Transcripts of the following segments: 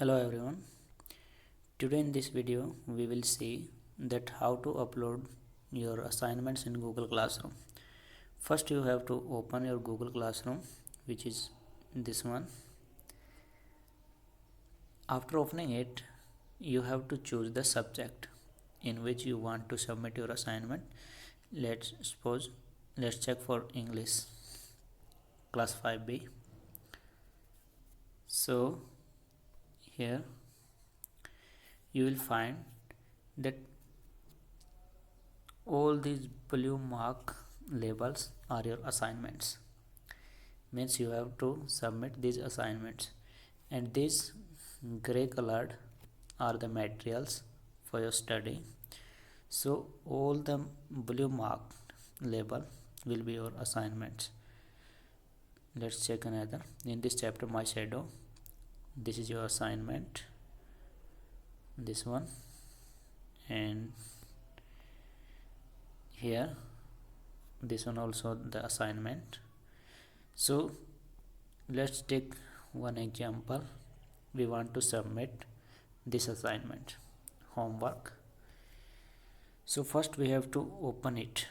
Hello everyone. Today in this video we will see that how to upload your assignments in Google Classroom. First you have to open your Google Classroom, which is this one. After opening it, you have to choose the subject in which you want to submit your assignment. Let's check for English class 5B. So here you will find that all these blue mark labels are your assignments. Means you have to submit these assignments, and these gray colored are the materials for your study. So all the blue marked label will be your assignments. Let's check another. In this chapter, my shadow, this is your assignment, this one, and here this one also the assignment. So let's take one example. We want to submit this assignment, homework. So first we have to open it,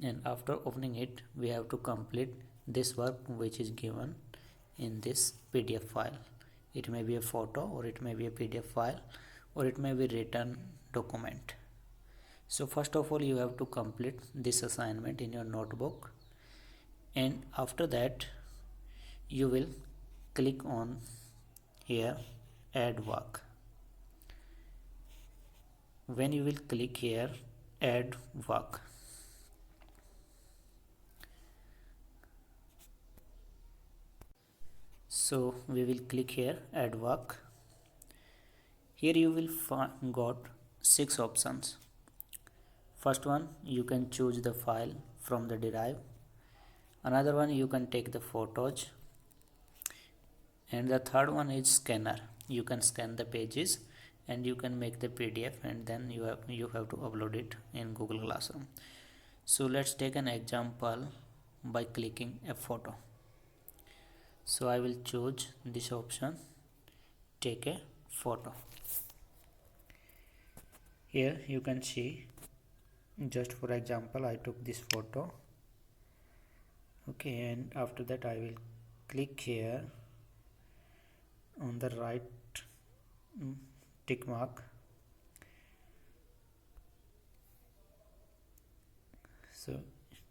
and after opening it we have to complete this work which is given in this PDF file. It may be a photo, or it may be a PDF file, or it may be written document. So first of all you have to complete this assignment in your notebook, and after that you will click on here add work. When you will click here add work, so we will click here add work. Here you will got 6 options. First one, you can choose the file from the drive. Another one, you can take the photos, and the third one is scanner. You can scan the pages and you can make the PDF, and then you have to upload it in Google Classroom. So let's take an example by clicking a photo. So I will choose this option, take a photo. Here you can see, just for example I took this photo. Okay, and after that I will click here on the right tick mark. So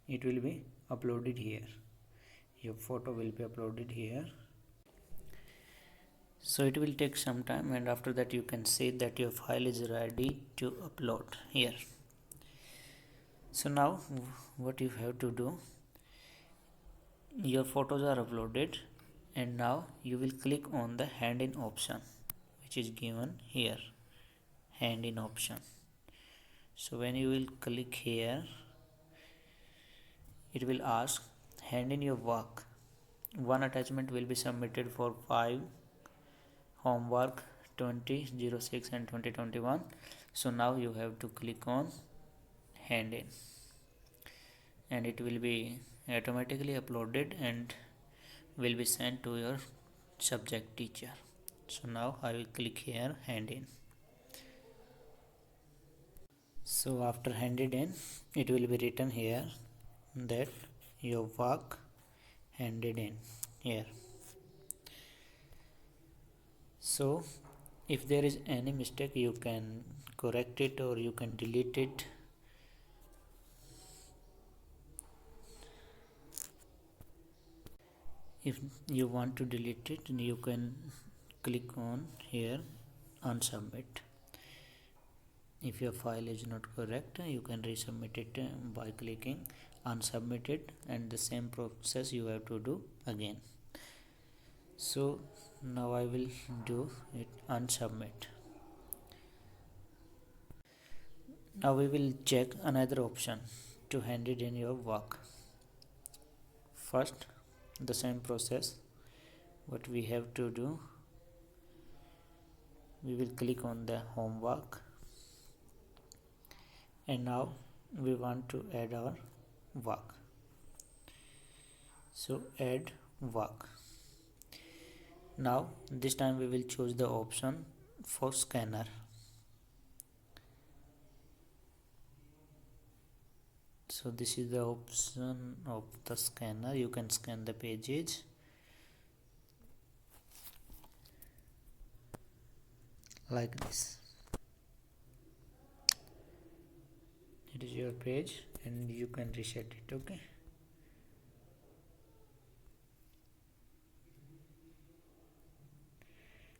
it will be uploaded here. Your photo will be uploaded here. So it will take some time, and after that you can see that your file is ready to upload here. So now what you have to do, your photos are uploaded, and now you will click on the hand in option which is given here, hand in option. So when you will click here, it will ask hand in your work. One attachment will be submitted for 5 homework 2006 and 2021. So now you have to click on hand in, and it will be automatically uploaded and will be sent to your subject teacher. So now I will click here hand in. So after handed in, it will be written here that your work handed in here. So if there is any mistake, you can correct it or you can delete it. If you want to delete it, you can click on here unsubmit. If your file is not correct, you can resubmit it by clicking unsubmit it, and the same process you have to do again. So now I will do it unsubmit. Now we will check another option to hand it in your work. First, the same process. What we have to do, we will click on the homework, and now we want to add our work. So add work. Now this time we will choose the option for scanner. So this is the option of the scanner. You can scan the pages like this. It is your page and you can reset it. Okay,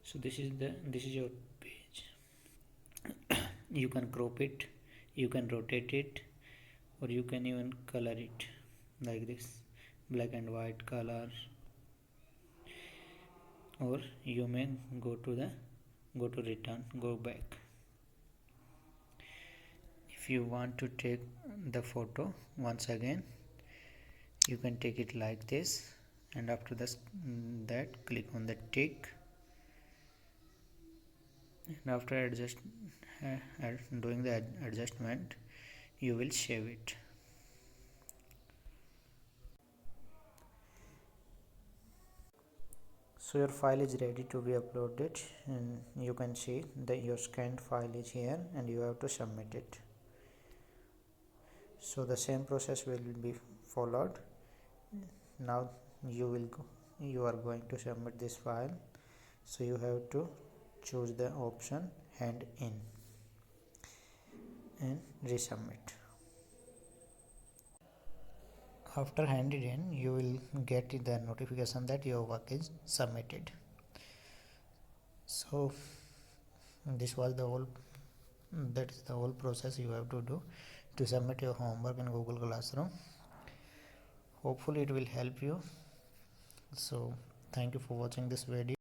so this is your page. You can crop it, you can rotate it, or you can even color it like this, black and white color, or you may go to return, go back. If you want to take the photo once again, you can take it like this, and after this that click on the tick, and after doing the adjustment, you will save it. So your file is ready to be uploaded, and you can see that your scanned file is here and you have to submit it. So the same process will be followed. Now you are going to submit this file, so you have to choose the option hand in and resubmit. After handed in, you will get the notification that your work is submitted. So this was that is the whole process you have to do to submit your homework in Google Classroom. Hopefully it will help you. So thank you for watching this video.